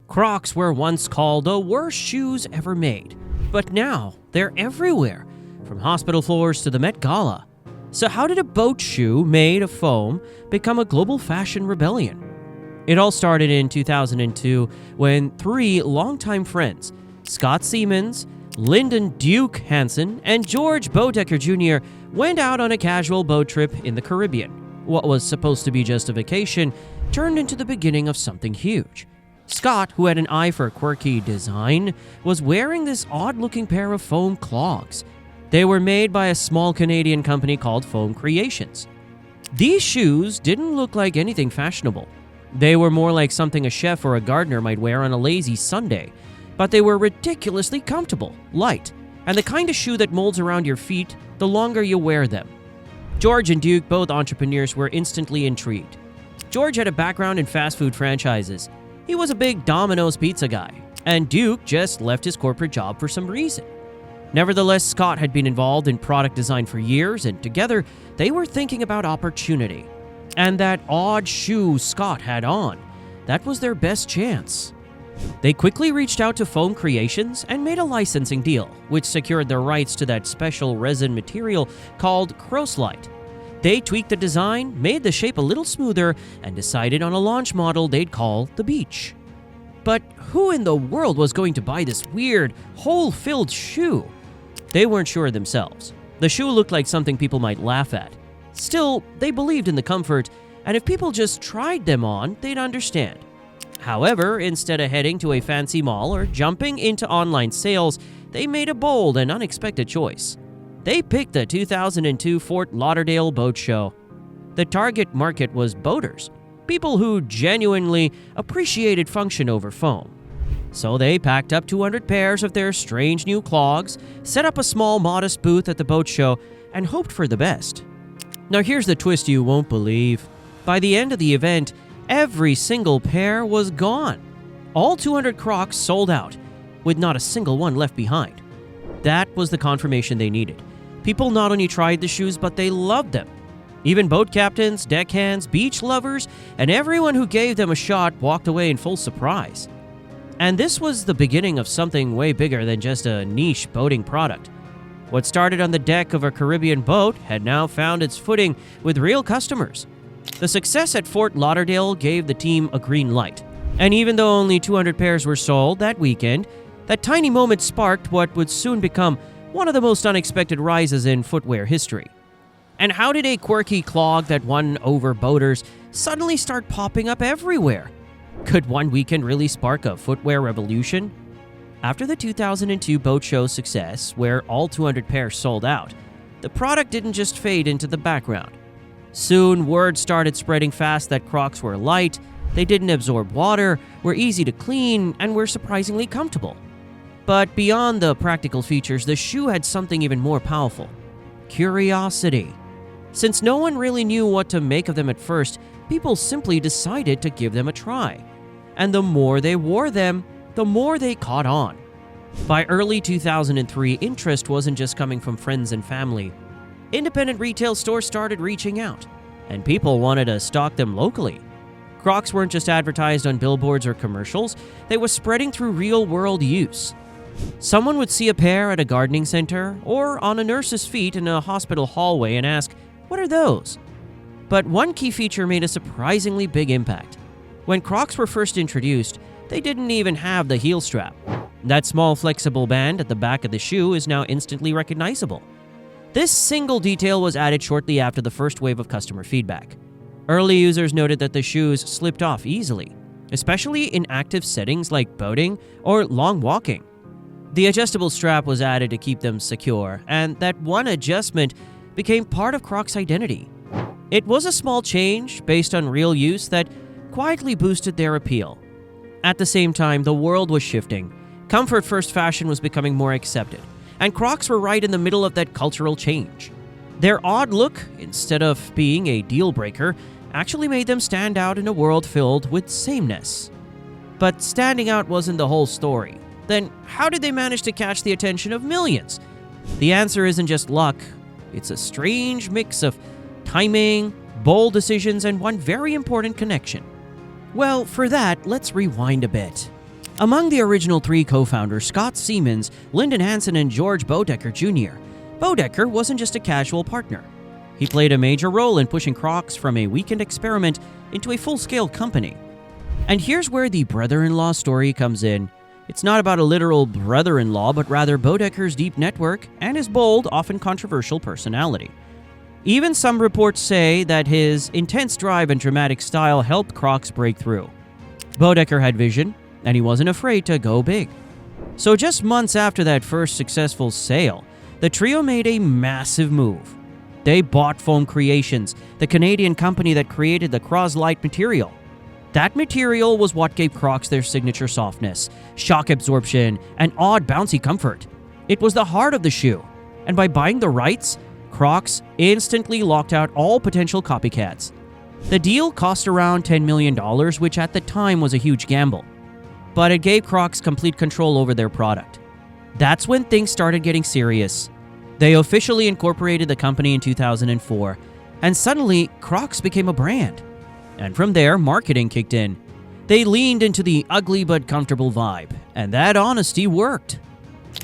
Crocs were once called the worst shoes ever made, but now they're everywhere, from hospital floors to the Met Gala. So how did a boat shoe made of foam become a global fashion rebellion? It all started in 2002 when three longtime friends, Scott Siemens, Lyndon Duke Hansen, and George Bodecker Jr., went out on a casual boat trip in the Caribbean. What was supposed to be just a vacation turned into the beginning of something huge. Scott, who had an eye for quirky design, was wearing this odd-looking pair of foam clogs. They were made by a small Canadian company called Foam Creations. These shoes didn't look like anything fashionable. They were more like something a chef or a gardener might wear on a lazy Sunday, but they were ridiculously comfortable, light, and the kind of shoe that molds around your feet the longer you wear them. George and Duke, both entrepreneurs, were instantly intrigued. George had a background in fast food franchises. He was a big Domino's pizza guy, and Duke just left his corporate job for some reason. Nevertheless, Scott had been involved in product design for years, and together they were thinking about opportunity. And that odd shoe Scott had on, that was their best chance. They quickly reached out to Foam Creations and made a licensing deal, which secured their rights to that special resin material called Croslite. They tweaked the design, made the shape a little smoother, and decided on a launch model they'd call the Beach. But who in the world was going to buy this weird, hole-filled shoe? They weren't sure themselves. The shoe looked like something people might laugh at. Still, they believed in the comfort, and if people just tried them on, they'd understand. However, instead of heading to a fancy mall or jumping into online sales, they made a bold and unexpected choice. They picked the 2002 Fort Lauderdale Boat Show. The target market was boaters, people who genuinely appreciated function over foam. So they packed up 200 pairs of their strange new clogs, set up a small, modest booth at the boat show, and hoped for the best. Now here's the twist you won't believe. By the end of the event, every single pair was gone. All 200 Crocs sold out, with not a single one left behind. That was the confirmation they needed. People not only tried the shoes, but they loved them. Even boat captains, deckhands, beach lovers, and everyone who gave them a shot walked away in full surprise. And this was the beginning of something way bigger than just a niche boating product. What started on the deck of a Caribbean boat had now found its footing with real customers. The success at Fort Lauderdale gave the team a green light. And even though only 200 pairs were sold that weekend, that tiny moment sparked what would soon become one of the most unexpected rises in footwear history. And how did a quirky clog that won over boaters suddenly start popping up everywhere? Could one weekend really spark a footwear revolution? After the 2002 boat show success, where all 200 pairs sold out, the product didn't just fade into the background. Soon, word started spreading fast that Crocs were light, they didn't absorb water, were easy to clean, and were surprisingly comfortable. But beyond the practical features, the shoe had something even more powerful: curiosity. Since no one really knew what to make of them at first, people simply decided to give them a try. And the more they wore them, the more they caught on. By early 2003, interest wasn't just coming from friends and family. Independent retail stores started reaching out, and people wanted to stock them locally. Crocs weren't just advertised on billboards or commercials, they were spreading through real-world use. Someone would see a pair at a gardening center or on a nurse's feet in a hospital hallway and ask, "What are those?" But one key feature made a surprisingly big impact. When Crocs were first introduced, they didn't even have the heel strap. That small flexible band at the back of the shoe is now instantly recognizable. This single detail was added shortly after the first wave of customer feedback. Early users noted that the shoes slipped off easily, especially in active settings like boating or long walking. The adjustable strap was added to keep them secure, and that one adjustment became part of Crocs' identity. It was a small change based on real use that quietly boosted their appeal. At the same time, the world was shifting. Comfort-first fashion was becoming more accepted, and Crocs were right in the middle of that cultural change. Their odd look, instead of being a deal-breaker, actually made them stand out in a world filled with sameness. But standing out wasn't the whole story. Then how did they manage to catch the attention of millions? The answer isn't just luck. It's a strange mix of timing, bold decisions, and one very important connection. Well, for that, let's rewind a bit. Among the original three co-founders, Scott Siemens, Lyndon Hansen, and George Bodecker Jr., Bodecker wasn't just a casual partner. He played a major role in pushing Crocs from a weekend experiment into a full-scale company. And here's where the brother-in-law story comes in. It's not about a literal brother-in-law, but rather Bodecker's deep network and his bold, often controversial personality. Even some reports say that his intense drive and dramatic style helped Crocs break through. Bodecker had vision, and he wasn't afraid to go big. So just months after that first successful sale, the trio made a massive move. They bought Foam Creations, the Canadian company that created the Croslite material. That material was what gave Crocs their signature softness, shock absorption, and odd bouncy comfort. It was the heart of the shoe, and by buying the rights, Crocs instantly locked out all potential copycats. The deal cost around $10 million, which at the time was a huge gamble. But it gave Crocs complete control over their product. That's when things started getting serious. They officially incorporated the company in 2004, and suddenly Crocs became a brand. And from there, marketing kicked in. They leaned into the ugly but comfortable vibe, and that honesty worked.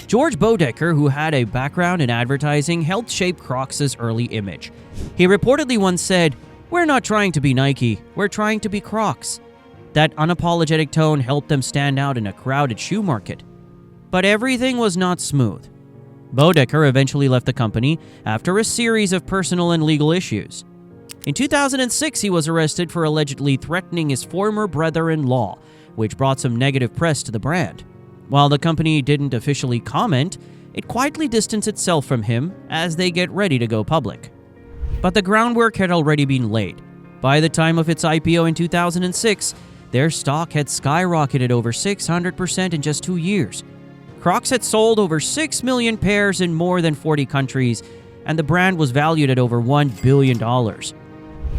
George Bodecker, who had a background in advertising, helped shape Crocs' early image. He reportedly once said, "We're not trying to be Nike, we're trying to be Crocs." That unapologetic tone helped them stand out in a crowded shoe market. But everything was not smooth. Bodecker eventually left the company after a series of personal and legal issues. In 2006, he was arrested for allegedly threatening his former brother-in-law, which brought some negative press to the brand. While the company didn't officially comment, it quietly distanced itself from him as they get ready to go public. But the groundwork had already been laid. By the time of its IPO in 2006, their stock had skyrocketed over 600% in just 2 years. Crocs had sold over 6 million pairs in more than 40 countries, and the brand was valued at over $1 billion.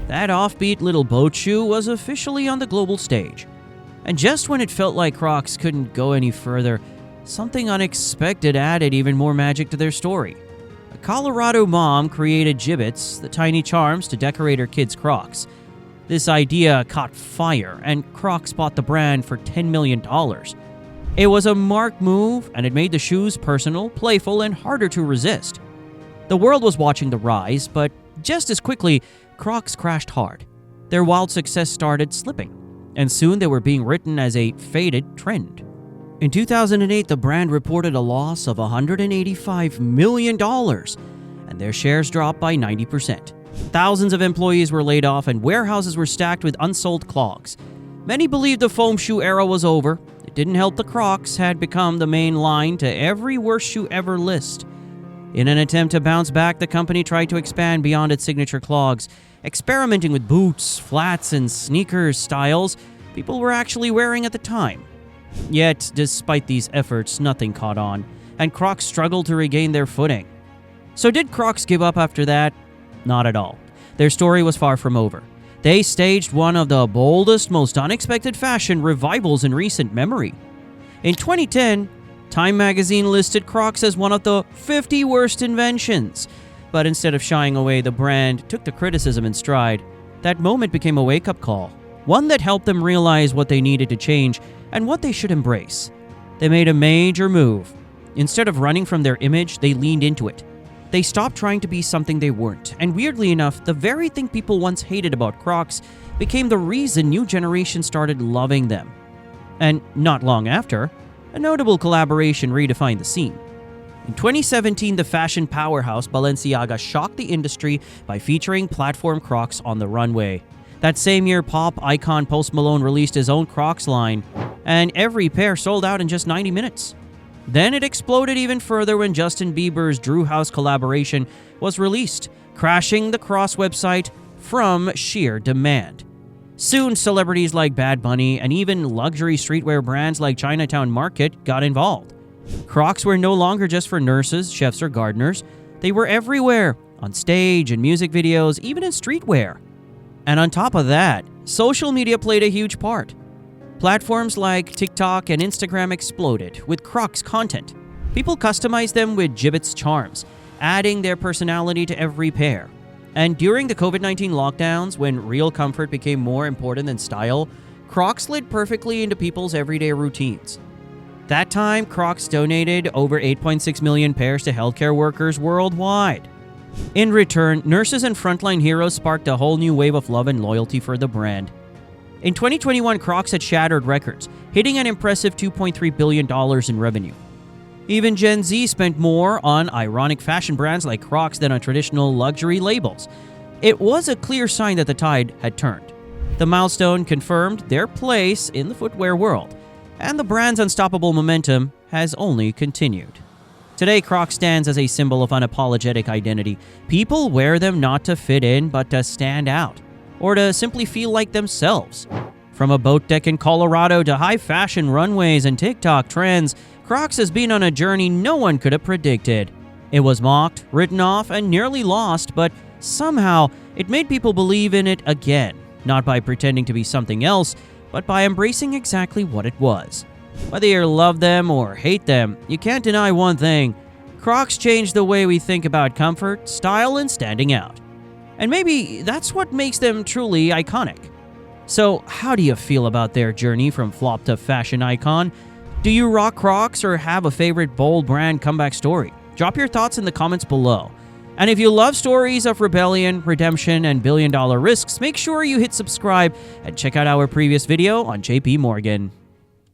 That offbeat little boat shoe was officially on the global stage. And just when it felt like Crocs couldn't go any further, something unexpected added even more magic to their story. A Colorado mom created Jibbitz, the tiny charms to decorate her kids' Crocs. This idea caught fire, and Crocs bought the brand for $10 million. It was a marked move, and it made the shoes personal, playful, and harder to resist. The world was watching the rise, but just as quickly, Crocs crashed hard. Their wild success started slipping, and soon they were being written as a faded trend. In 2008, the brand reported a loss of $185 million, and their shares dropped by 90%. Thousands of employees were laid off, and warehouses were stacked with unsold clogs. Many believed the foam shoe era was over. It didn't help the Crocs had become the main line to every worst shoe ever list. In an attempt to bounce back, the company tried to expand beyond its signature clogs, experimenting with boots, flats, and sneakers styles people were actually wearing at the time. Yet, despite these efforts, nothing caught on, and Crocs struggled to regain their footing. So did Crocs give up after that? Not at all. Their story was far from over. They staged one of the boldest, most unexpected fashion revivals in recent memory. In 2010, Time magazine listed Crocs as one of the 50 worst inventions. But instead of shying away, the brand took the criticism in stride. That moment became a wake-up call, one that helped them realize what they needed to change and what they should embrace. They made a major move. Instead of running from their image, they leaned into it. They stopped trying to be something they weren't, and weirdly enough, the very thing people once hated about Crocs became the reason new generations started loving them. And not long after, a notable collaboration redefined the scene. In 2017, the fashion powerhouse Balenciaga shocked the industry by featuring platform Crocs on the runway. That same year, pop icon Post Malone released his own Crocs line, and every pair sold out in just 90 minutes. Then it exploded even further when Justin Bieber's Drew House collaboration was released, crashing the Crocs website from sheer demand. Soon, celebrities like Bad Bunny and even luxury streetwear brands like Chinatown Market got involved. Crocs were no longer just for nurses, chefs, or gardeners. They were everywhere, on stage, in music videos, even in streetwear. And on top of that, social media played a huge part. Platforms like TikTok and Instagram exploded with Crocs content. People customized them with Jibbitz charms, adding their personality to every pair. And during the COVID-19 lockdowns, when real comfort became more important than style, Crocs slid perfectly into people's everyday routines. That time, Crocs donated over 8.6 million pairs to healthcare workers worldwide. In return, nurses and frontline heroes sparked a whole new wave of love and loyalty for the brand. In 2021, Crocs had shattered records, hitting an impressive $2.3 billion in revenue. Even Gen Z spent more on ironic fashion brands like Crocs than on traditional luxury labels. It was a clear sign that the tide had turned. The milestone confirmed their place in the footwear world, and the brand's unstoppable momentum has only continued. Today, Crocs stands as a symbol of unapologetic identity. People wear them not to fit in, but to stand out, or to simply feel like themselves. From a boat deck in Colorado to high-fashion runways and TikTok trends, Crocs has been on a journey no one could have predicted. It was mocked, written off, and nearly lost, but somehow it made people believe in it again, not by pretending to be something else, but by embracing exactly what it was. Whether you love them or hate them, you can't deny one thing: Crocs changed the way we think about comfort, style, and standing out. And maybe that's what makes them truly iconic. So, how do you feel about their journey from flop to fashion icon? Do you rock Crocs or have a favorite bold brand comeback story? Drop your thoughts in the comments below. And if you love stories of rebellion, redemption, and billion-dollar risks, make sure you hit subscribe and check out our previous video on JP Morgan.